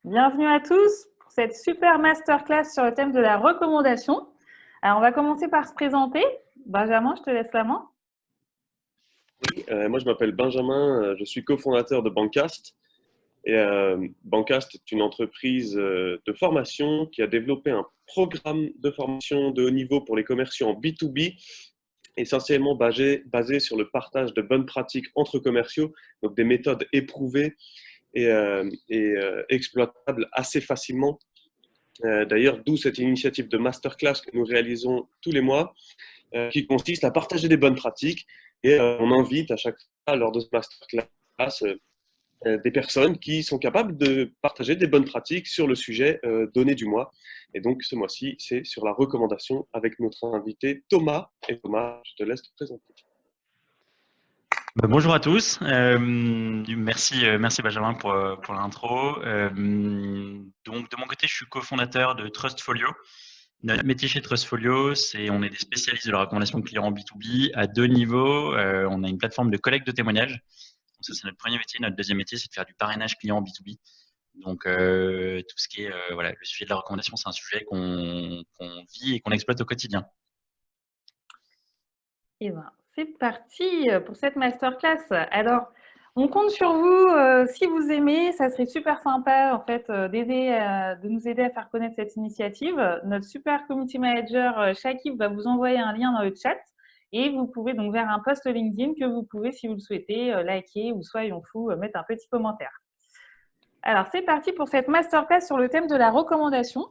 Bienvenue à tous pour cette super masterclass sur le thème de la recommandation. Alors, on va commencer par se présenter. Benjamin, je te laisse la main. Moi, je m'appelle Benjamin, je suis cofondateur de Bancast. Bancast est une entreprise de formation qui a développé un programme de formation de haut niveau pour les commerciaux en B2B, essentiellement basé sur le partage de bonnes pratiques entre commerciaux, donc des méthodes éprouvées et exploitables assez facilement. D'ailleurs, d'où cette initiative de masterclass que nous réalisons tous les mois, qui consiste à partager des bonnes pratiques. Et on invite à chaque fois, lors de ce masterclass, des personnes qui sont capables de partager des bonnes pratiques sur le sujet donné du mois. Et donc, ce mois-ci, c'est sur la recommandation avec notre invité Thomas. Et Thomas, je te laisse te présenter. Bonjour à tous. Merci Benjamin pour l'intro. Donc, de mon côté, je suis cofondateur de Trustfolio. Notre métier chez Trustfolio, on est des spécialistes de la recommandation client en B2B à deux niveaux. On a une plateforme de collecte de témoignages. Donc ça, c'est notre premier métier. Notre deuxième métier, c'est de faire du parrainage client en B2B. Donc, tout ce qui est le sujet de la recommandation, c'est un sujet qu'on vit et qu'on exploite au quotidien. Et ben, c'est parti pour cette masterclass. Alors, on compte sur vous. Si vous aimez, ça serait super sympa en fait de nous aider à faire connaître cette initiative. Notre super community manager Shakib va vous envoyer un lien dans le chat et vous pouvez donc vers un post LinkedIn que vous pouvez, si vous le souhaitez, liker ou soyons fous, mettre un petit commentaire. Alors, c'est parti pour cette masterclass sur le thème de la recommandation.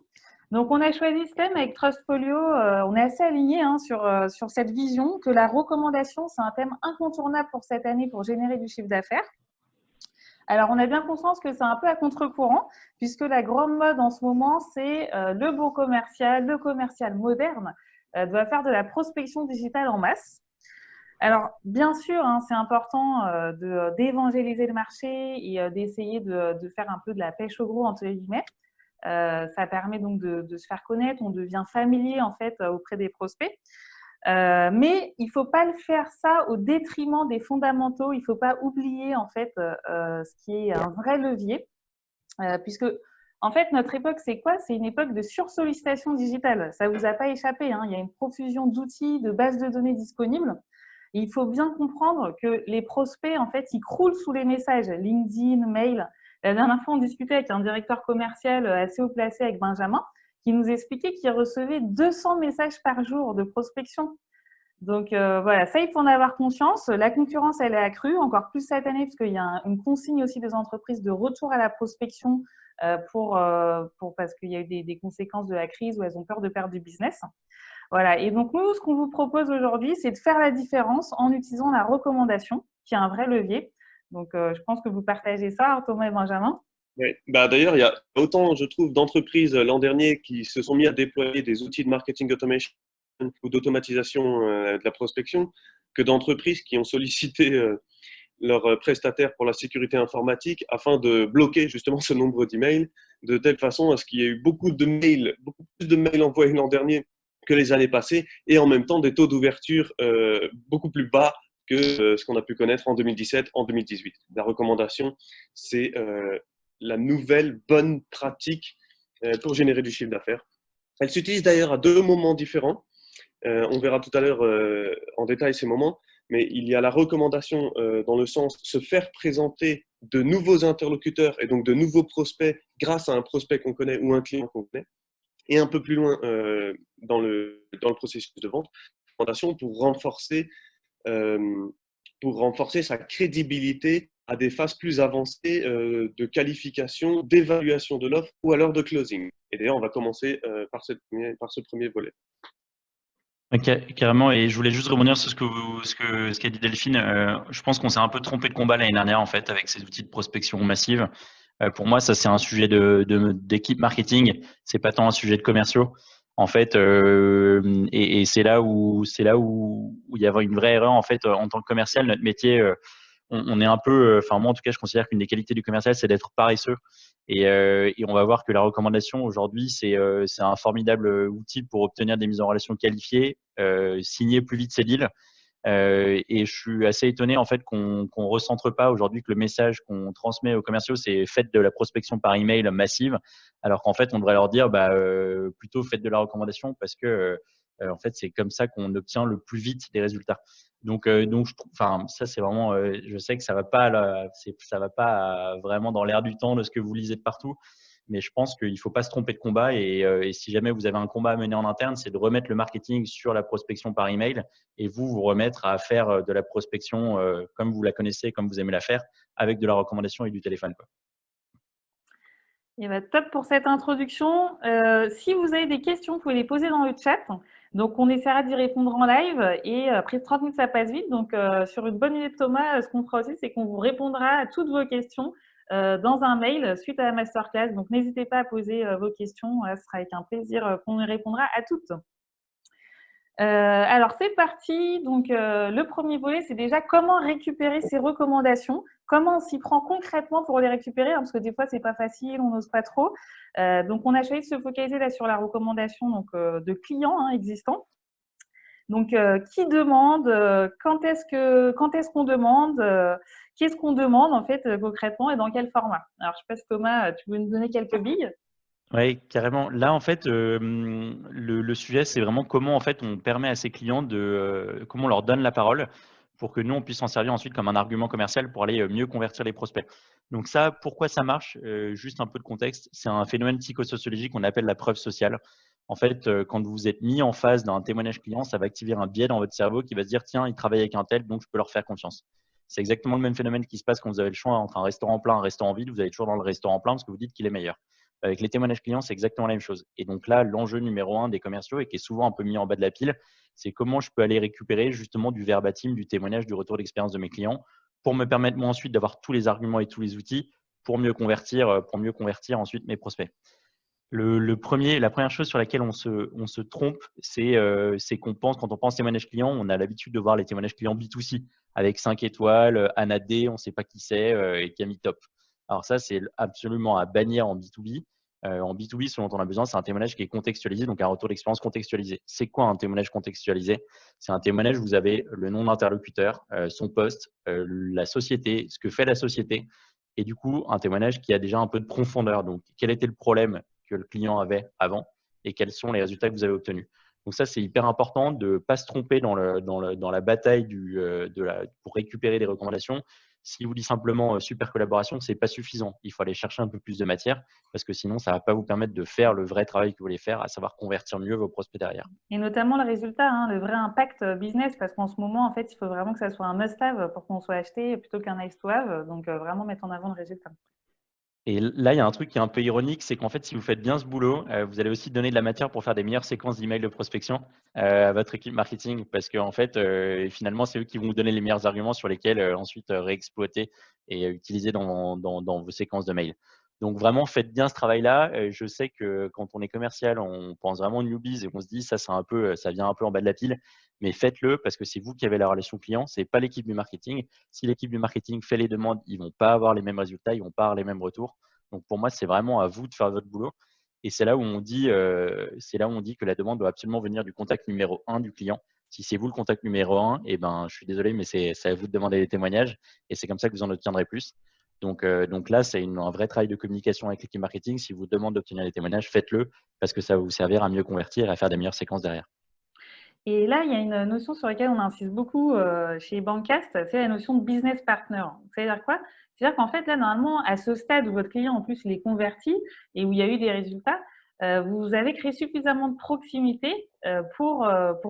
Donc, on a choisi ce thème avec Trustfolio. On est assez aligné sur cette vision que la recommandation, c'est un thème incontournable pour cette année pour générer du chiffre d'affaires. Alors, on a bien conscience que c'est un peu à contre-courant, puisque la grande mode en ce moment, c'est le bon commercial, le commercial moderne doit faire de la prospection digitale en masse. Alors, bien sûr, c'est important d'évangéliser le marché et d'essayer de faire un peu de la pêche au gros, entre guillemets. Ça permet donc de se faire connaître, on devient familier en fait auprès des prospects. Mais il ne faut pas le faire ça au détriment des fondamentaux. Il ne faut pas oublier en fait ce qui est un vrai levier, puisque en fait notre époque c'est quoi? C'est une époque de sursollicitation digitale. Ça ne vous a pas échappé, Il y a une profusion d'outils, de bases de données disponibles. Et il faut bien comprendre que les prospects en fait ils croulent sous les messages LinkedIn, mail. La dernière fois on discutait avec un directeur commercial assez haut placé avec Benjamin, qui nous expliquait qu'il recevait 200 messages par jour de prospection. Donc voilà, ça il faut en avoir conscience. La concurrence elle est accrue, encore plus cette année, parce qu'il y a une consigne aussi des entreprises de retour à la prospection parce qu'il y a eu des conséquences de la crise où elles ont peur de perdre du business. Voilà, et donc nous, ce qu'on vous propose aujourd'hui, c'est de faire la différence en utilisant la recommandation, qui est un vrai levier. Donc je pense que vous partagez ça, Thomas et Benjamin. Oui. D'ailleurs, il y a autant, je trouve, d'entreprises l'an dernier qui se sont mis à déployer des outils de marketing automation ou d'automatisation de la prospection que d'entreprises qui ont sollicité leurs prestataires pour la sécurité informatique afin de bloquer justement ce nombre d'emails de telle façon à ce qu'il y ait eu beaucoup plus de mails envoyés l'an dernier que les années passées et en même temps des taux d'ouverture beaucoup plus bas que ce qu'on a pu connaître en 2017, en 2018. La recommandation, c'est la nouvelle bonne pratique pour générer du chiffre d'affaires. Elle s'utilise d'ailleurs à deux moments différents. On verra tout à l'heure en détail ces moments, mais il y a la recommandation dans le sens se faire présenter de nouveaux interlocuteurs et donc de nouveaux prospects grâce à un prospect qu'on connaît ou un client qu'on connaît. Et un peu plus loin dans le processus de vente, recommandation pour renforcer sa crédibilité à des phases plus avancées de qualification, d'évaluation de l'offre ou alors de closing. Et d'ailleurs, on va commencer par ce premier volet. Carrément, et je voulais juste rebondir sur ce qu'a dit Delphine. Je pense qu'on s'est un peu trompé de combat l'année dernière en fait avec ces outils de prospection massive. Pour moi, ça c'est un sujet d'équipe marketing, c'est pas tant un sujet de commerciaux en fait. Et c'est là où il y a une vraie erreur en fait en tant que commercial. Notre métier, on est un peu, enfin moi en tout cas, je considère qu'une des qualités du commercial, c'est d'être paresseux. Et on va voir que la recommandation aujourd'hui, c'est un formidable outil pour obtenir des mises en relation qualifiées, signer plus vite ses deals. Et je suis assez étonné en fait qu'on recentre pas aujourd'hui que le message qu'on transmet aux commerciaux, c'est faites de la prospection par email massive, alors qu'en fait, on devrait leur dire plutôt faites de la recommandation parce que en fait, c'est comme ça qu'on obtient le plus vite des résultats. Donc je trouve, enfin, ça c'est vraiment, je sais que ça va pas, ça va pas vraiment dans l'air du temps de ce que vous lisez de partout, mais je pense qu'il faut pas se tromper de combat et si jamais vous avez un combat à mener en interne, c'est de remettre le marketing sur la prospection par email et vous remettre à faire de la prospection comme vous la connaissez, comme vous aimez la faire, avec de la recommandation et du téléphone, quoi. Et bah, top pour cette introduction. Si vous avez des questions, vous pouvez les poser dans le chat. Donc, on essaiera d'y répondre en live. Et après 30 minutes, ça passe vite. Donc, sur une bonne minute, Thomas, ce qu'on fera aussi, c'est qu'on vous répondra à toutes vos questions dans un mail suite à la masterclass. Donc, n'hésitez pas à poser vos questions. Ce sera avec un plaisir qu'on y répondra à toutes. Alors, c'est parti. Donc, le premier volet, c'est déjà comment récupérer ces recommandations. Comment on s'y prend concrètement pour les récupérer, hein, parce que des fois, c'est pas facile, on n'ose pas trop. Donc, on a choisi de se focaliser là sur la recommandation de clients existants. Donc, qui demande, quand est-ce qu'on demande, qu'est-ce qu'on demande en fait concrètement et dans quel format. Alors, je sais pas si Thomas, tu veux nous donner quelques billes? Oui, carrément. Là, en fait, le sujet, c'est vraiment comment en fait on permet à ces clients comment on leur donne la parole pour que nous on puisse s'en servir ensuite comme un argument commercial pour aller mieux convertir les prospects. Donc ça, pourquoi ça marche? Juste un peu de contexte, c'est un phénomène psychosociologique qu'on appelle la preuve sociale. En fait, quand vous êtes mis en face d'un témoignage client, ça va activer un biais dans votre cerveau qui va se dire tiens, il travaille avec un tel, donc je peux leur faire confiance. C'est exactement le même phénomène qui se passe quand vous avez le choix entre un restaurant plein et un restaurant vide. Vous allez toujours dans le restaurant plein parce que vous dites qu'il est meilleur. Avec les témoignages clients, c'est exactement la même chose. Et donc là, l'enjeu numéro 1 des commerciaux et qui est souvent un peu mis en bas de la pile, c'est comment je peux aller récupérer justement du verbatim, du témoignage, du retour d'expérience de mes clients pour me permettre moi ensuite d'avoir tous les arguments et tous les outils pour mieux convertir ensuite mes prospects. La première chose sur laquelle on se trompe, c'est qu'on pense, quand on pense témoignage client, on a l'habitude de voir les témoignages clients B2C avec 5 étoiles, Anna D, on ne sait pas qui c'est, et Camille Top. Alors ça, c'est absolument à bannir en B2B. En B2B, ce dont on a besoin, c'est un témoignage qui est contextualisé, donc un retour d'expérience contextualisé. C'est quoi un témoignage contextualisé? C'est un témoignage où vous avez le nom d'interlocuteur, son poste, la société, ce que fait la société, et du coup, un témoignage qui a déjà un peu de profondeur. Donc, quel était le problème que le client avait avant et quels sont les résultats que vous avez obtenus. Donc ça, c'est hyper important de ne pas se tromper dans la bataille pour récupérer des recommandations. Si vous dites simplement super collaboration, ce n'est pas suffisant. Il faut aller chercher un peu plus de matière parce que sinon, ça ne va pas vous permettre de faire le vrai travail que vous voulez faire, à savoir convertir mieux vos prospects derrière. Et notamment le résultat, hein, le vrai impact business, parce qu'en ce moment, en fait, il faut vraiment que ça soit un must-have pour qu'on soit acheté plutôt qu'un nice-to-have. Donc, vraiment mettre en avant le résultat. Et là, il y a un truc qui est un peu ironique, c'est qu'en fait, si vous faites bien ce boulot, vous allez aussi donner de la matière pour faire des meilleures séquences d'emails de prospection à votre équipe marketing, parce qu'en fait, finalement, c'est eux qui vont vous donner les meilleurs arguments sur lesquels ensuite réexploiter et utiliser dans vos séquences de mails. Donc vraiment, faites bien ce travail-là. Je sais que quand on est commercial, on pense vraiment newbies et on se dit ça vient un peu en bas de la pile, mais faites-le parce que c'est vous qui avez la relation client, c'est pas l'équipe du marketing. Si l'équipe du marketing fait les demandes, ils vont pas avoir les mêmes résultats, ils vont pas avoir les mêmes retours. Donc pour moi, c'est vraiment à vous de faire votre boulot. Et c'est là où on dit que la demande doit absolument venir du contact numéro 1 du client. Si c'est vous le contact numéro 1, eh ben, je suis désolé, mais c'est à vous de demander des témoignages. Et c'est comme ça que vous en obtiendrez plus. Donc là, c'est un vrai travail de communication avec l'équipe marketing. Si vous demandez d'obtenir des témoignages, faites-le parce que ça va vous servir à mieux convertir et à faire des meilleures séquences derrière. Et là, il y a une notion sur laquelle on insiste beaucoup chez Bancast, c'est la notion de business partner. C'est-à-dire quoi? C'est-à-dire qu'en fait, là, normalement, à ce stade où votre client, en plus, il est converti et où il y a eu des résultats, vous avez créé suffisamment de proximité pour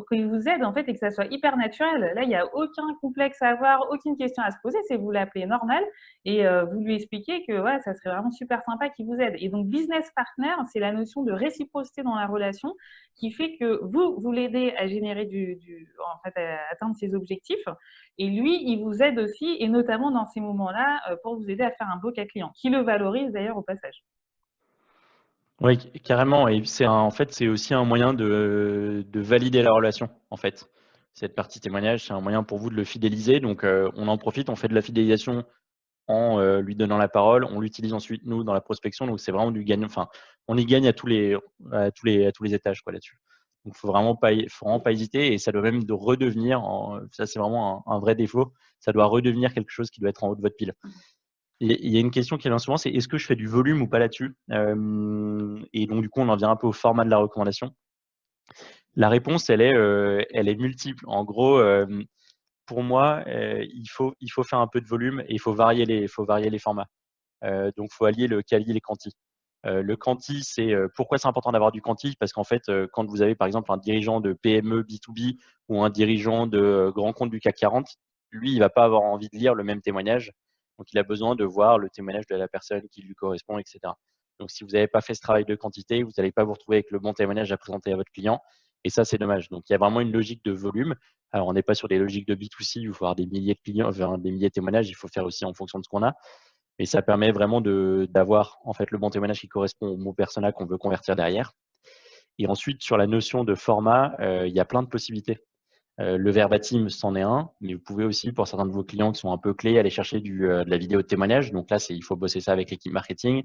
qu'il vous aide, en fait, et que ça soit hyper naturel. Là, il n'y a aucun complexe à avoir, aucune question à se poser. C'est vous l'appelez normal et vous lui expliquez que ouais, ça serait vraiment super sympa qu'il vous aide. Et donc, business partner, c'est la notion de réciprocité dans la relation qui fait que vous l'aidez à générer en fait, à atteindre ses objectifs. Et lui, il vous aide aussi, et notamment dans ces moments-là, pour vous aider à faire un beau cas client, qui le valorise d'ailleurs au passage. Oui, carrément. Et en fait, c'est aussi un moyen de valider la relation, en fait. Cette partie témoignage, c'est un moyen pour vous de le fidéliser. Donc, on en profite, on fait de la fidélisation en lui donnant la parole. On l'utilise ensuite, nous, dans la prospection. Donc, c'est vraiment du gagnant. Enfin, on y gagne à tous les étages, quoi, là-dessus. Donc, faut vraiment pas hésiter et ça doit même redevenir, ça c'est vraiment un vrai défaut, ça doit redevenir quelque chose qui doit être en haut de votre pile. Il y a une question qui revient souvent, c'est est-ce que je fais du volume ou pas là-dessus? Et donc, du coup, on en vient un peu au format de la recommandation. La réponse, elle est multiple. En gros, pour moi, il faut faire un peu de volume et il faut varier les formats. Donc, il faut allier le quali et les quanti. Le quanti, c'est pourquoi c'est important d'avoir du quanti? Parce qu'en fait, quand vous avez par exemple un dirigeant de PME B2B ou un dirigeant de grand compte du CAC 40, lui, il va pas avoir envie de lire le même témoignage. Donc, il a besoin de voir le témoignage de la personne qui lui correspond, etc. Donc, si vous n'avez pas fait ce travail de quantité, vous n'allez pas vous retrouver avec le bon témoignage à présenter à votre client. Et ça, c'est dommage. Donc, il y a vraiment une logique de volume. Alors, on n'est pas sur des logiques de B2C où il faut avoir des milliers de clients, enfin, des milliers de témoignages. Il faut faire aussi en fonction de ce qu'on a. Et ça permet vraiment d'avoir en fait le bon témoignage qui correspond au mot persona qu'on veut convertir derrière. Et ensuite, sur la notion de format, il y a plein de possibilités. Le verbatim, c'en est un, mais vous pouvez aussi, pour certains de vos clients qui sont un peu clés, aller chercher de la vidéo de témoignage. Donc là, il faut bosser ça avec l'équipe marketing.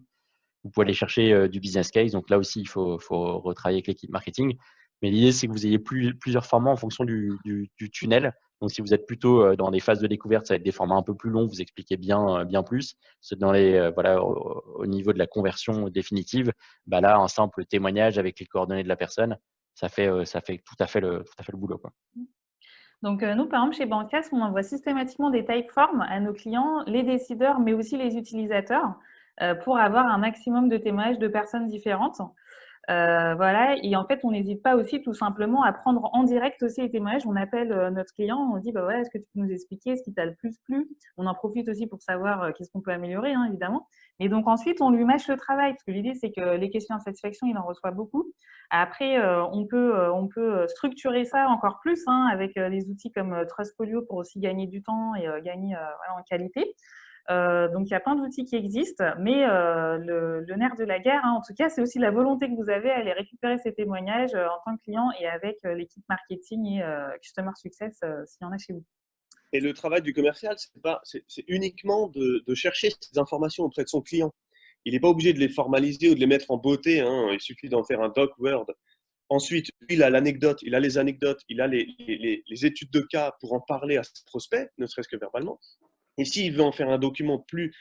Vous pouvez aller chercher du business case. Donc là aussi, il faut retravailler avec l'équipe marketing. Mais l'idée, c'est que vous ayez plusieurs formats en fonction du tunnel. Donc, si vous êtes plutôt dans des phases de découverte, ça va être des formats un peu plus longs, vous expliquez bien plus. C'est dans voilà, au niveau de la conversion définitive, bah là, un simple témoignage avec les coordonnées de la personne, ça fait tout à fait le boulot, quoi. Donc, nous, par exemple, chez Bancas, on envoie systématiquement des typeforms à nos clients, les décideurs, mais aussi les utilisateurs, pour avoir un maximum de témoignages de personnes différentes. Voilà, et en fait, on n'hésite pas aussi tout simplement à prendre en direct aussi les témoignages. On appelle notre client, on dit bah voilà, est-ce que tu peux nous expliquer ce qui t'a le plus plu? On en profite aussi pour savoir qu'est-ce qu'on peut améliorer, hein, évidemment. Et donc ensuite, on lui mâche le travail, parce que l'idée, c'est que les questions de satisfaction, il en reçoit beaucoup. Après, on peut structurer ça encore plus, hein, avec des outils comme Trustfolio pour aussi gagner du temps et gagner voilà, en qualité. Donc, il y a plein d'outils qui existent, mais le nerf de la guerre, hein, en tout cas, c'est aussi la volonté que vous avez à aller récupérer ces témoignages en tant que client et avec l'équipe marketing et Customer Success, s'il y en a chez vous. Et le travail du commercial, c'est uniquement de chercher ces informations auprès de son client. Il n'est pas obligé de les formaliser ou de les mettre en beauté, hein. Il suffit d'en faire un doc Word. Ensuite, il a l'anecdote, il a les anecdotes, il a les études de cas pour en parler à ses prospects, ne serait-ce que verbalement. Et s'il veut en faire un document plus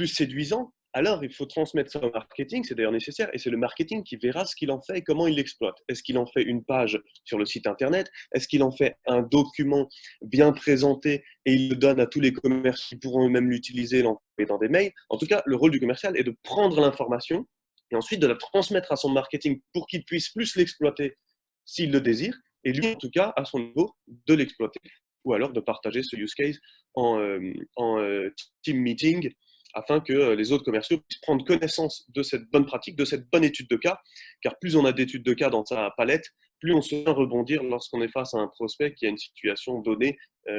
séduisant, alors il faut transmettre ça au marketing, c'est d'ailleurs nécessaire, et c'est le marketing qui verra ce qu'il en fait et comment il l'exploite. Est-ce qu'il en fait une page sur le site internet? Est-ce qu'il en fait un document bien présenté et il le donne à tous les commerçants qui pourront eux-mêmes l'utiliser, l'envoyer dans des mails? En tout cas, le rôle du commercial est de prendre l'information et ensuite de la transmettre à son marketing pour qu'il puisse plus l'exploiter s'il le désire, et lui, en tout cas, à son niveau, de l'exploiter. Ou alors de partager ce use case en team meeting afin que les autres commerciaux puissent prendre connaissance de cette bonne pratique, de cette bonne étude de cas, car plus on a d'études de cas dans sa palette, plus on se rebondir lorsqu'on est face à un prospect qui a une situation donnée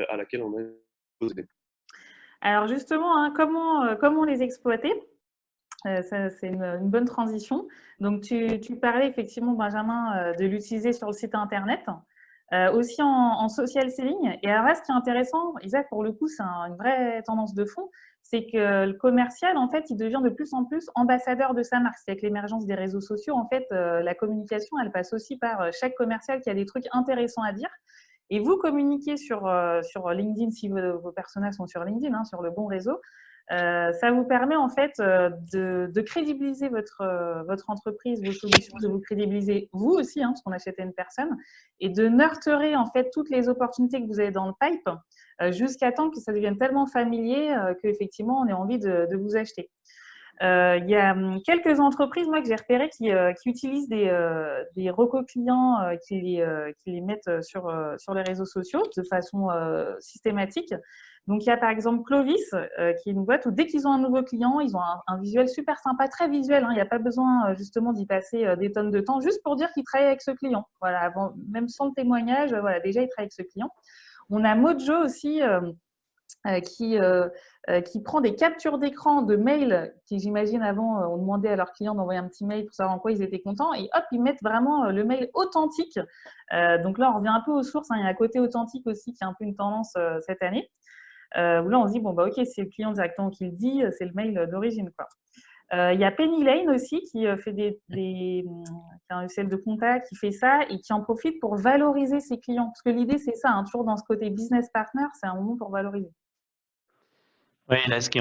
à laquelle on est posé. Alors justement, hein, comment les exploiter? Ça, c'est une bonne transition. Donc, tu parlais effectivement, Benjamin, de l'utiliser sur le site internet, aussi en social selling. Et alors là, ce qui est intéressant, Isaac, pour le coup, c'est une vraie tendance de fond, c'est que le commercial, en fait, il devient de plus en plus ambassadeur de sa marque. C'est avec l'émergence des réseaux sociaux, en fait, la communication, elle passe aussi par chaque commercial qui a des trucs intéressants à dire. Et vous communiquez sur LinkedIn, si vos personas sont sur LinkedIn, hein, sur le bon réseau. Ça vous permet en fait de crédibiliser votre entreprise, vos solutions, de vous crédibiliser vous aussi, hein, parce qu'on achète à une personne, et de nurturer en fait toutes les opportunités que vous avez dans le pipe jusqu'à temps que ça devienne tellement familier qu'effectivement on ait envie de vous acheter. Il y a quelques entreprises, moi, que j'ai repérées qui utilisent des recos clients qui les mettent sur les réseaux sociaux de façon systématique. Donc, il y a par exemple Clovis, qui est une boîte où dès qu'ils ont un nouveau client, ils ont un visuel super sympa, très visuel, hein. Il n'y a pas besoin justement d'y passer des tonnes de temps, juste pour dire qu'ils travaillent avec ce client. Voilà, avant, même sans le témoignage, voilà, déjà, ils travaillent avec ce client. On a Mojo aussi, qui prend des captures d'écran de mails qui, j'imagine, avant, on demandait à leurs clients d'envoyer un petit mail pour savoir en quoi ils étaient contents. Et hop, ils mettent vraiment le mail authentique. Donc là, on revient un peu aux sources, hein. Il y a un côté authentique aussi qui est un peu une tendance cette année. Où là, on se dit, bon, bah, ok, c'est le client directement qui le dit, c'est le mail d'origine, quoi. Il y a Penny Lane aussi qui fait qui a un celle de compta qui fait ça et qui en profite pour valoriser ses clients. Parce que l'idée, c'est ça, hein, toujours dans ce côté business partner, c'est un moment pour valoriser. Oui, là, ce qui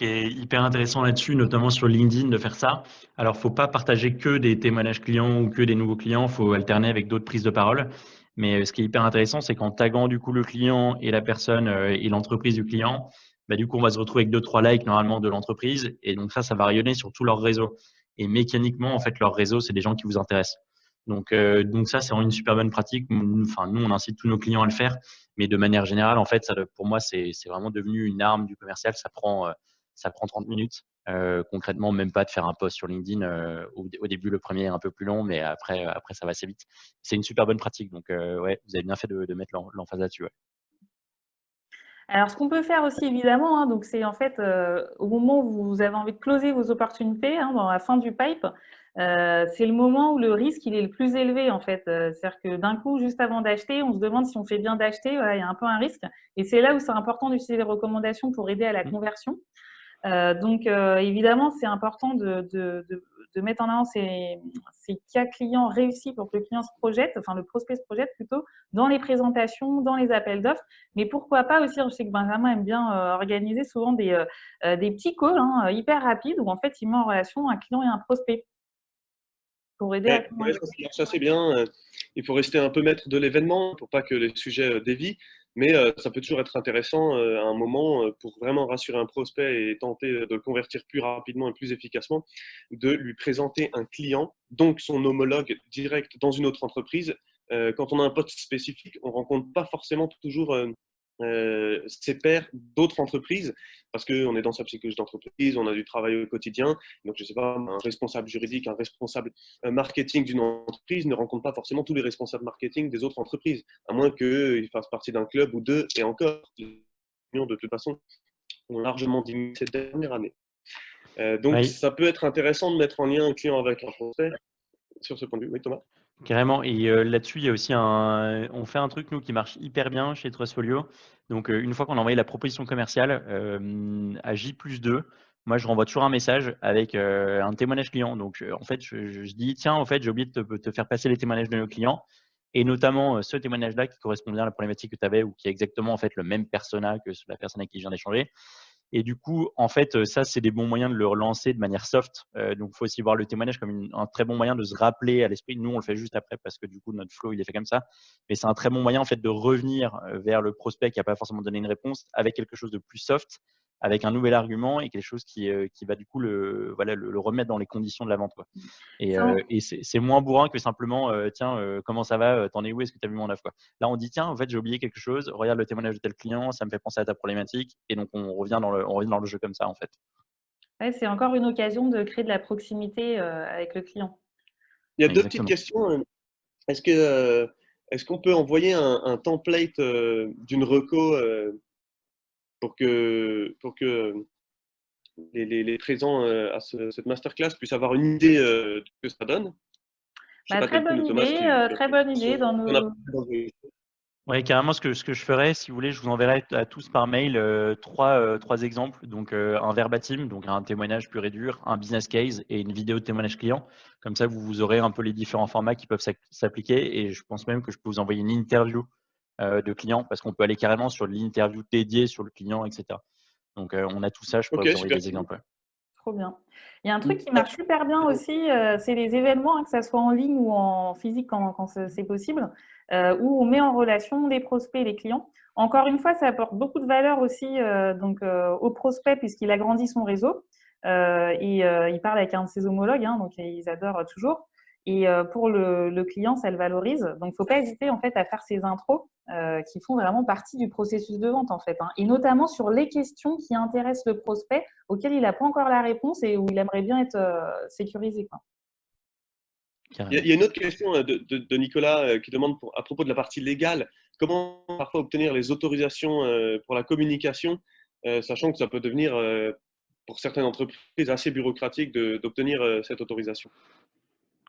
est hyper intéressant là-dessus, notamment sur LinkedIn, de faire ça. Alors, faut pas partager que des témoignages clients ou que des nouveaux clients, faut alterner avec d'autres prises de parole. Mais ce qui est hyper intéressant, c'est qu'en taguant du coup le client et la personne et l'entreprise du client, bah, du coup, on va se retrouver avec 2-3 likes normalement de l'entreprise. Et donc ça va rayonner sur tout leur réseau. Et mécaniquement, en fait, leur réseau, c'est des gens qui vous intéressent. Donc ça, c'est vraiment une super bonne pratique. Enfin, nous, on incite tous nos clients à le faire. Mais de manière générale, en fait, pour moi, c'est vraiment devenu une arme du commercial. Ça prend 30 minutes. Concrètement, même pas de faire un post sur LinkedIn. Au début, le premier est un peu plus long, mais après ça va assez vite. C'est une super bonne pratique. Donc, ouais, vous avez bien fait de mettre l'emphase là-dessus. Ouais. Alors, ce qu'on peut faire aussi, évidemment, hein, donc c'est en fait au moment où vous avez envie de closer vos opportunités, hein, dans la fin du pipe, c'est le moment où le risque il est le plus élevé en fait. C'est-à-dire que d'un coup, juste avant d'acheter, on se demande si on fait bien d'acheter. Voilà, il y a un peu un risque. Et c'est là où c'est important d'utiliser les recommandations pour aider à la conversion. Donc, évidemment, c'est important de mettre en avant ces cas clients réussis pour que le client se projette, enfin le prospect se projette plutôt, dans les présentations, dans les appels d'offres. Mais pourquoi pas aussi, je sais que Benjamin aime bien organiser souvent des petits calls hein, hyper rapides où en fait, il met en relation un client et un prospect pour aider à Ouais, ça marche assez bien. Il faut rester un peu maître de l'événement pour pas que les sujets dévient. Mais ça peut toujours être intéressant à un moment pour vraiment rassurer un prospect et tenter de le convertir plus rapidement et plus efficacement, de lui présenter un client, donc son homologue direct dans une autre entreprise. Quand on a un poste spécifique, on rencontre pas forcément toujours ses pairs d'autres entreprises parce qu'on est dans sa psychologie d'entreprise, on a du travail au quotidien. Donc, je sais pas, un responsable juridique, un responsable marketing d'une entreprise ne rencontre pas forcément tous les responsables marketing des autres entreprises, à moins qu'ils fassent partie d'un club ou deux, et encore, les unions de toute façon ont largement diminué cette dernière année. Donc, Oui. ça peut être intéressant de mettre en lien un client avec un prospect sur ce point de vue. Oui, Thomas? Carrément. Et là-dessus, il y a aussi on fait un truc, nous, qui marche hyper bien chez Trustfolio. Donc, une fois qu'on a envoyé la proposition commerciale à J+2, moi, je renvoie toujours un message avec un témoignage client. Donc, en fait, je dis, tiens, en fait, j'ai oublié de te faire passer les témoignages de nos clients. Et notamment, ce témoignage-là qui correspond bien à la problématique que tu avais ou qui est exactement, en fait, le même persona que la personne avec qui je viens d'échanger. Et du coup, en fait, ça, c'est des bons moyens de le relancer de manière soft. Donc, il faut aussi voir le témoignage comme un très bon moyen de se rappeler à l'esprit. Nous, on le fait juste après parce que du coup, notre flow, il est fait comme ça. Mais c'est un très bon moyen, en fait, de revenir vers le prospect qui n'a pas forcément donné une réponse avec quelque chose de plus soft, avec un nouvel argument et quelque chose qui va du coup le remettre dans les conditions de la vente. Quoi. Et c'est moins bourrin que simplement, tiens, comment ça va, t'en es où, est-ce que tu as vu mon offre quoi. Là, on dit, tiens, en fait, j'ai oublié quelque chose, regarde le témoignage de tel client, ça me fait penser à ta problématique. Et donc, on revient dans le jeu comme ça, en fait. Ouais, c'est encore une occasion de créer de la proximité avec le client. Il y a deux petites Exactement. questions. Est-ce qu'on peut envoyer un template d'une reco pour que les présents à cette masterclass puissent avoir une idée de ce que ça donne? Je sais Bah, pas, très bonne Thomas, si idée, très bonne idée dans nos. Oui, carrément, ce que je ferais, si vous voulez, je vous enverrai à tous par mail trois exemples. Donc, un verbatim, donc un témoignage pur et dur, un business case et une vidéo de témoignage client. Comme ça, vous aurez un peu les différents formats qui peuvent s'appliquer. Et je pense même que je peux vous envoyer une interview de client parce qu'on peut aller carrément sur l'interview dédiée sur le client, etc. Donc, on a tout ça. Je pourrais Ok, vous envoyer super. des exemples. Ouais. Trop bien. Il y a un truc qui marche super bien aussi, c'est les événements, hein, que ça soit en ligne ou en physique quand c'est possible, où on met en relation les prospects et les clients. Encore une fois, ça apporte beaucoup de valeur aussi au prospect puisqu'il agrandit son réseau et il parle avec un de ses homologues, hein, donc ils adorent toujours. Et pour le client, ça le valorise. Donc, il ne faut pas hésiter en fait à faire ces intros qui font vraiment partie du processus de vente en fait, hein, et notamment sur les questions qui intéressent le prospect auquel il n'a pas encore la réponse et où il aimerait bien être sécurisé. Quoi. Il y a une autre question de Nicolas qui demande à propos de la partie légale, comment parfois obtenir les autorisations pour la communication, sachant que ça peut devenir, pour certaines entreprises, assez bureaucratique d'obtenir cette autorisation.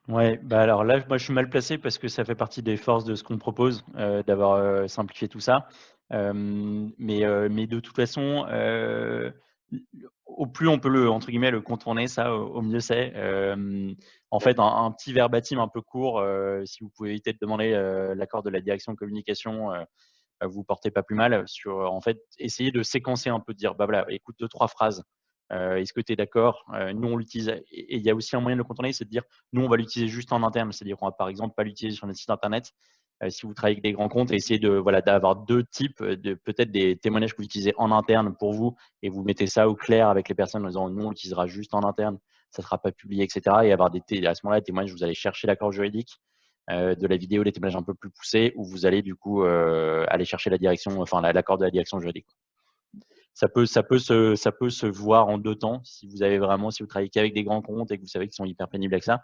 Ouais, bah alors là, moi je suis mal placé parce que ça fait partie des forces de ce qu'on propose, d'avoir simplifié tout ça. Mais de toute façon, au plus on peut entre guillemets, le contourner, ça, au mieux c'est. En fait, un petit verbatim un peu court, si vous pouvez éviter de demander l'accord de la direction de communication, vous portez pas plus mal sur, en fait, essayer de séquencer un peu, de dire, bah voilà, écoute 2-3 phrases. Est-ce que tu es d'accord? Nous, on l'utilise. Et il y a aussi un moyen de le contourner, c'est de dire, nous, on va l'utiliser juste en interne. C'est-à-dire qu'on va, par exemple, pas l'utiliser sur notre site internet. Si vous travaillez avec des grands comptes, essayez d'avoir deux types, peut-être des témoignages que vous utilisez en interne pour vous, et vous mettez ça au clair avec les personnes en disant, nous, on l'utilisera juste en interne, ça ne sera pas publié, etc. Et avoir à ce moment-là, des témoignages, vous allez chercher l'accord juridique. De la vidéo, des témoignages un peu plus poussés, où vous allez du coup aller chercher l'accord de la direction juridique. Ça peut se voir en 2 temps si vous travaillez qu'avec des grands comptes et que vous savez qu'ils sont hyper pénibles avec ça.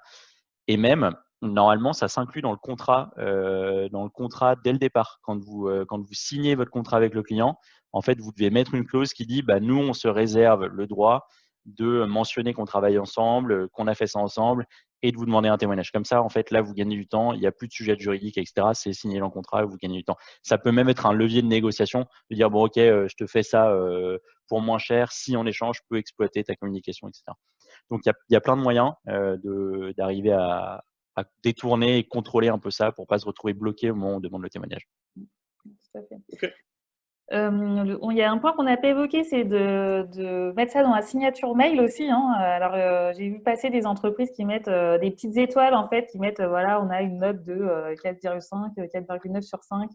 Et même, normalement, ça s'inclut dans le contrat dès le départ. Quand vous signez votre contrat avec le client, en fait, vous devez mettre une clause qui dit, bah, nous, on se réserve le droit de mentionner qu'on travaille ensemble, qu'on a fait ça ensemble, et de vous demander un témoignage. Comme ça, en fait, là, vous gagnez du temps. Il n'y a plus de sujet juridique, etc. C'est signé dans le contrat, vous gagnez du temps. Ça peut même être un levier de négociation, de dire, bon, ok, je te fais ça pour moins cher. Si en échange, je peux exploiter ta communication, etc. Donc, il y a plein de moyens d'arriver à détourner et contrôler un peu ça pour ne pas se retrouver bloqué au moment où on demande le témoignage. Tout à fait. Ok. Il y a un point qu'on n'a pas évoqué, c'est de mettre ça dans la signature mail aussi. Hein. Alors, j'ai vu passer des entreprises qui mettent des petites étoiles, en fait, qui mettent, voilà, on a une note de 4,5, 4,9 sur 5.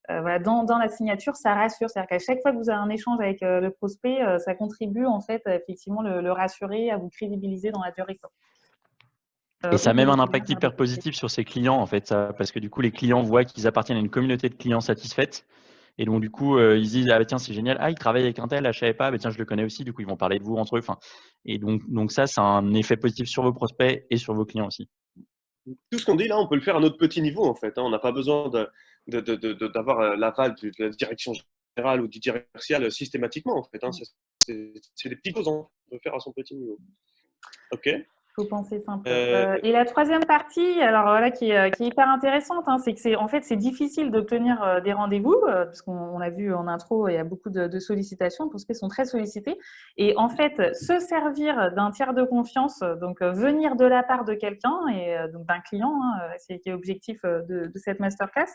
Voilà, dans la signature, ça rassure. C'est-à-dire qu'à chaque fois que vous avez un échange avec le prospect, ça contribue, en fait, effectivement, le rassurer, à vous crédibiliser dans la durée. Et ça a même un impact hyper positif sur ses clients, en fait, parce que du coup, les clients voient qu'ils appartiennent à une communauté de clients satisfaite. Et donc, du coup, ils disent, ah, bah, tiens, c'est génial. Ah, il travaille avec un tel, je ne savais pas. Bah, tiens, je le connais aussi. Du coup, ils vont parler de vous entre eux. Et donc ça, c'est un effet positif sur vos prospects et sur vos clients aussi. Tout ce qu'on dit là, on peut le faire à notre petit niveau, en fait. Hein. On n'a pas besoin d'avoir l'aval de la direction générale ou du directeur commercial systématiquement, en fait. Hein. C'est des petites choses qu'on peut faire à son petit niveau. Ok. Il faut penser simple. Et la troisième partie, alors là, qui est hyper intéressante, hein, c'est que en fait, c'est difficile d'obtenir des rendez-vous, parce qu'on a vu en intro, il y a beaucoup de sollicitations, les prospects sont très sollicités. Et en fait, se servir d'un tiers de confiance, donc venir de la part de quelqu'un, et donc d'un client, hein, c'est l'objectif de cette masterclass,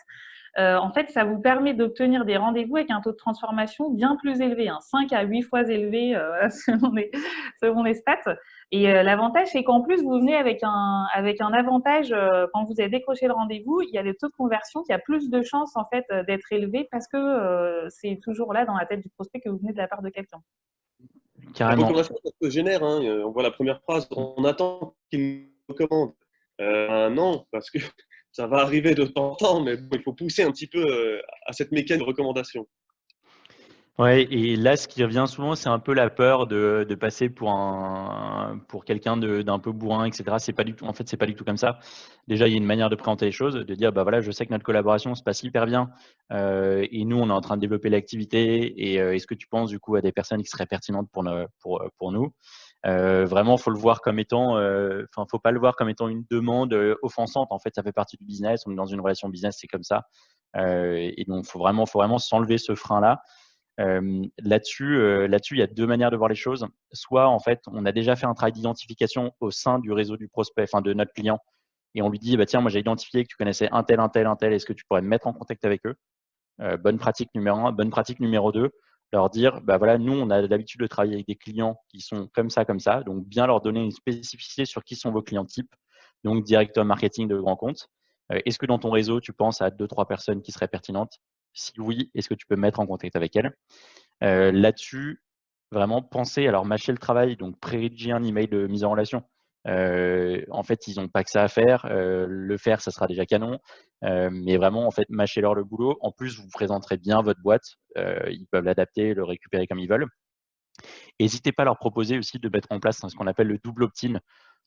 en fait, ça vous permet d'obtenir des rendez-vous avec un taux de transformation bien plus élevé, hein, 5 à 8 fois élevé selon les stats. Et l'avantage, c'est qu'en plus, vous venez avec un avantage quand vous avez décroché le rendez-vous, il y a le taux de conversion qui a plus de chances en fait d'être élevé parce que c'est toujours là dans la tête du prospect que vous venez de la part de quelqu'un. La recommandation, ça se génère. Hein. On voit la première phrase, on attend qu'il nous recommande. Non, parce que ça va arriver de temps en temps, mais bon, il faut pousser un petit peu à cette mécanique de recommandation. Ouais, et là, ce qui revient souvent, c'est un peu la peur de passer pour quelqu'un d'un peu bourrin, etc. C'est pas du tout, en fait, c'est pas du tout comme ça. Déjà, il y a une manière de présenter les choses, de dire, bah voilà, je sais que notre collaboration se passe hyper bien, et nous, on est en train de développer l'activité. Et est-ce que tu penses du coup à des personnes qui seraient pertinentes pour nous? Vraiment, faut le voir comme étant, faut pas le voir comme étant une demande offensante. En fait, ça fait partie du business. On est dans une relation business, c'est comme ça. Et donc, faut vraiment s'enlever ce frein-là. Là-dessus, il y a 2 manières de voir les choses. Soit, en fait, on a déjà fait un travail d'identification au sein du réseau du prospect, de notre client, et on lui dit, bah, tiens, moi j'ai identifié que tu connaissais un tel, est-ce que tu pourrais me mettre en contact avec eux? Bonne pratique numéro 1. Bonne pratique numéro 2, leur dire, bah voilà, nous, on a l'habitude de travailler avec des clients qui sont comme ça, donc bien leur donner une spécificité sur qui sont vos clients types, donc directeur marketing de grands comptes. Est-ce que dans ton réseau, tu penses à 2-3 personnes qui seraient pertinentes? Si oui, est-ce que tu peux me mettre en contact avec elles? Là-dessus, vraiment penser, alors mâcher le travail, donc pré-rédiger un email de mise en relation. En fait, ils n'ont pas que ça à faire. Le faire, ça sera déjà canon. Mais vraiment, en fait, mâchez-leur le boulot. En plus, vous présenterez bien votre boîte. Ils peuvent l'adapter, le récupérer comme ils veulent. N'hésitez pas à leur proposer aussi de mettre en place ce qu'on appelle le double opt-in.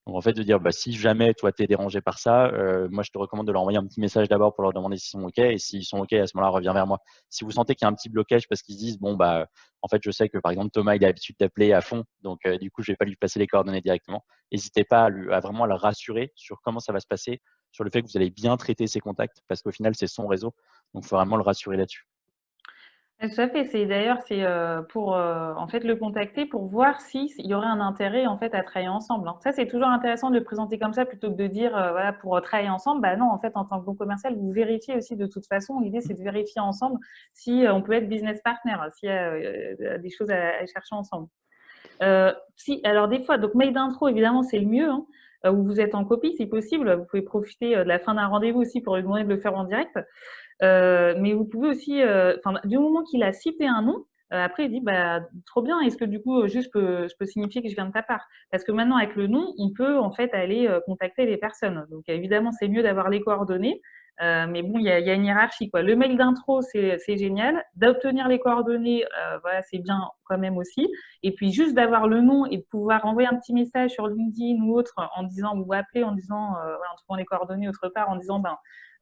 Donc, en fait, de dire, bah, si jamais toi, tu es dérangé par ça, moi, je te recommande de leur envoyer un petit message d'abord pour leur demander s'ils sont OK. Et s'ils sont OK, à ce moment-là, reviens vers moi. Si vous sentez qu'il y a un petit blocage parce qu'ils se disent, bon, bah, en fait, je sais que, par exemple, Thomas, il a l'habitude d'appeler à fond. Donc, du coup, je vais pas lui passer les coordonnées directement. N'hésitez pas à vraiment le rassurer sur comment ça va se passer, sur le fait que vous allez bien traiter ses contacts parce qu'au final, c'est son réseau. Donc, il faut vraiment le rassurer là-dessus. Tout à fait. D'ailleurs, c'est pour en fait le contacter pour voir s'il y aurait un intérêt en fait à travailler ensemble. Hein. Ça, c'est toujours intéressant de le présenter comme ça plutôt que de dire voilà pour travailler ensemble. Bah non, en fait, en tant que bon commercial, vous vérifiez aussi de toute façon. L'idée, c'est de vérifier ensemble si on peut être business partner, s'il y a des choses à chercher ensemble. Si, alors des fois, donc mail d'intro, évidemment, c'est le mieux. Hein, où vous êtes en copie, si possible. Vous pouvez profiter de la fin d'un rendez-vous aussi pour lui demander de le faire en direct. Mais vous pouvez aussi, du moment qu'il a cité un nom, après il dit bah trop bien. Est-ce que du coup juste je peux signifier que je viens de ta part? Parce que maintenant avec le nom, on peut en fait aller contacter les personnes. Donc évidemment c'est mieux d'avoir les coordonnées, mais bon il y a une hiérarchie quoi. Le mail d'intro c'est génial, d'obtenir les coordonnées, voilà c'est bien quand même aussi. Et puis juste d'avoir le nom et de pouvoir envoyer un petit message sur LinkedIn ou autre en disant ou appeler en disant voilà, en trouvant les coordonnées autre part en disant ben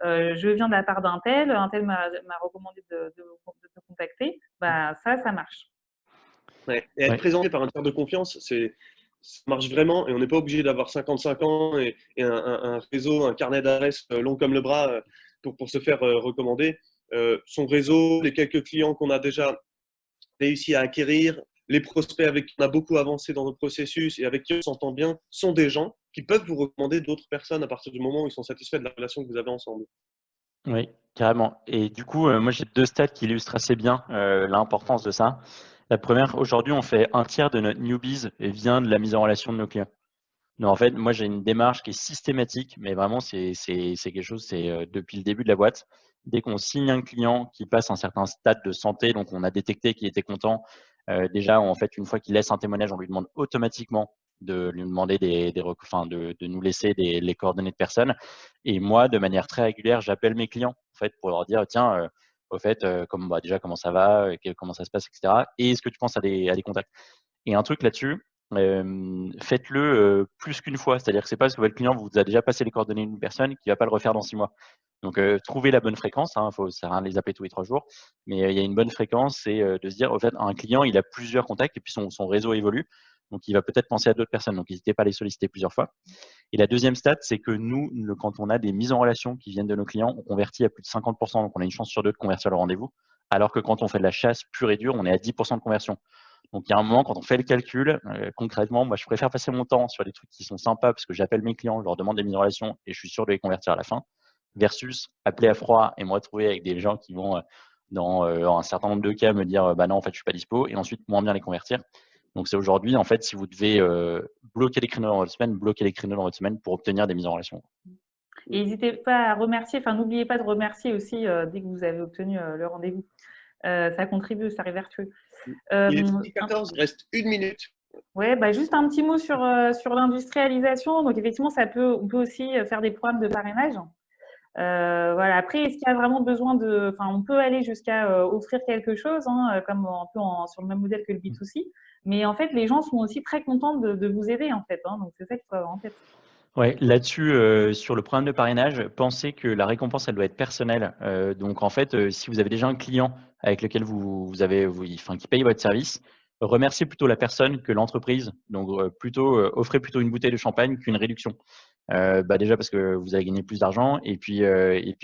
je viens de la part d'un tel m'a recommandé de te contacter, bah, ça marche. Ouais. Et être Ouais. présenté par un tiers de confiance, ça marche vraiment et on n'est pas obligé d'avoir 55 ans et un réseau, un carnet d'adresses long comme le bras pour se faire recommander. Son réseau, les quelques clients qu'on a déjà réussi à acquérir, les prospects avec qui on a beaucoup avancé dans nos processus et avec qui on s'entend bien, sont des gens qui peuvent vous recommander d'autres personnes à partir du moment où ils sont satisfaits de la relation que vous avez ensemble. Oui, carrément. Et du coup, moi, j'ai 2 stats qui illustrent assez bien, l'importance de ça. La première, aujourd'hui, on fait un tiers de notre newbies et vient de la mise en relation de nos clients. Donc en fait, moi, j'ai une démarche qui est systématique, mais vraiment, c'est quelque chose, c'est depuis le début de la boîte. Dès qu'on signe un client qui passe un certain stade de santé, donc on a détecté qu'il était content, déjà, en fait, une fois qu'il laisse un témoignage, on lui demande automatiquement de lui demander de nous laisser les coordonnées de personnes. Et moi, de manière très régulière, j'appelle mes clients, en fait, pour leur dire, tiens, au fait, déjà, comment ça va, comment ça se passe, etc. Et est-ce que tu penses à des contacts? Et un truc là-dessus, faites-le plus qu'une fois. C'est-à-dire que c'est pas parce que votre client vous a déjà passé les coordonnées d'une personne qu'il va pas le refaire dans 6 mois. Donc, trouvez la bonne fréquence. Hein, ça sert à rien de les appeler tous les 3 jours. Mais il y a une bonne fréquence, c'est de se dire, au fait, un client, il a plusieurs contacts et puis son réseau évolue. Donc, il va peut-être penser à d'autres personnes. Donc, n'hésitez pas à les solliciter plusieurs fois. Et la deuxième stat, c'est que nous, quand on a des mises en relation qui viennent de nos clients, on convertit à plus de 50%. Donc, on a une chance sur 2 de convertir le rendez-vous. Alors que quand on fait de la chasse pure et dure, on est à 10% de conversion. Donc, il y a un moment, quand on fait le calcul, concrètement, moi, je préfère passer mon temps sur des trucs qui sont sympas parce que j'appelle mes clients, je leur demande des mises en relation et je suis sûr de les convertir à la fin, versus appeler à froid et me retrouver avec des gens qui vont, dans un certain nombre de cas, me dire bah non, en fait, je suis pas dispo et ensuite moins bien les convertir. Donc, c'est aujourd'hui, en fait, si vous devez bloquer les créneaux dans votre semaine, bloquer les créneaux dans votre semaine pour obtenir des mises en relation. Et n'hésitez pas à remercier, enfin n'oubliez pas de remercier aussi dès que vous avez obtenu le rendez-vous. Ça contribue au cercle vertueux. Il est 14, il reste 1 minute. Ouais, bah juste un petit mot sur l'industrialisation. Donc effectivement, on peut aussi faire des programmes de parrainage. Voilà. Après, est-ce qu'il y a vraiment besoin enfin, on peut aller jusqu'à offrir quelque chose, hein, comme un peu sur le même modèle que le B2C. Mais en fait, les gens sont aussi très contents de vous aider, en fait. Hein, donc c'est ça qu'il faut avoir en tête. Ouais, là-dessus, sur le programme de parrainage, pensez que la récompense, elle doit être personnelle. Donc en fait, si vous avez déjà un client avec lequel qui paye votre service, remerciez plutôt la personne que l'entreprise. Donc offrez plutôt une bouteille de champagne qu'une réduction. Déjà parce que vous allez gagner plus d'argent et puis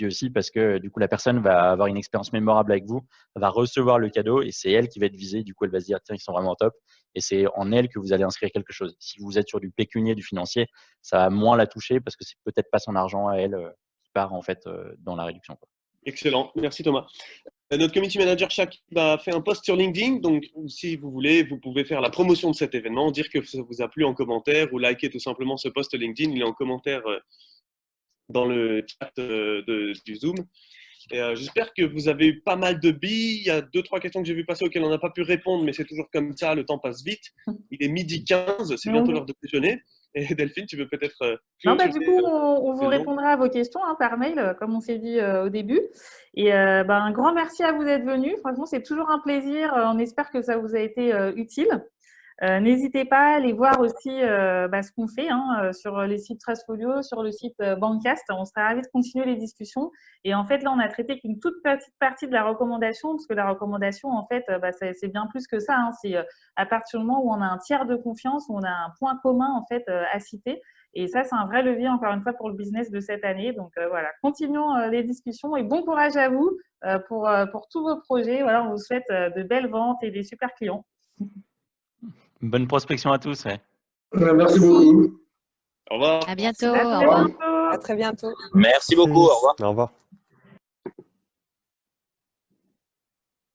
aussi parce que du coup la personne va avoir une expérience mémorable avec vous, va recevoir le cadeau et c'est elle qui va être visée. Du coup, elle va se dire tiens, ils sont vraiment top et c'est en elle que vous allez inscrire quelque chose. Si vous êtes sur du pécunier, du financier, ça va moins la toucher parce que c'est peut-être pas son argent à elle qui part en fait dans la réduction, quoi. Excellent, merci Thomas. Notre community manager Shaq a fait un post sur LinkedIn, donc si vous voulez, vous pouvez faire la promotion de cet événement, dire que ça vous a plu en commentaire ou liker tout simplement ce post LinkedIn. Il est en commentaire dans le chat du Zoom. Et j'espère que vous avez eu pas mal de billes. Il y a 2-3 questions que j'ai vu passer auxquelles on n'a pas pu répondre, mais c'est toujours comme ça, le temps passe vite. Il est 12h15, c'est bientôt l'heure de déjeuner. Et Delphine, tu veux peut-être Non, bah, du clôturer coup, on vous répondra à vos questions hein, par mail, comme on s'est dit au début. Et un grand merci à vous d'être venus. Franchement, c'est toujours un plaisir. On espère que ça vous a été utile. N'hésitez pas à aller voir aussi ce qu'on fait sur les sites Trustfolio, sur le site Bancast. On serait ravis de continuer les discussions. Et en fait, là, on a traité qu'une toute petite partie de la recommandation, parce que la recommandation, en fait, c'est bien plus que ça. C'est à partir du moment où on a un tiers de confiance, où on a un point commun en fait à citer. Et ça, c'est un vrai levier, encore une fois, pour le business de cette année. Donc voilà, continuons les discussions et bon courage à vous pour tous vos projets. Voilà, on vous souhaite de belles ventes et des super clients. Bonne prospection à tous. Ouais. Merci beaucoup. Au revoir. À bientôt. À Au très revoir. bientôt. À très bientôt. Merci beaucoup. Au revoir. Au revoir.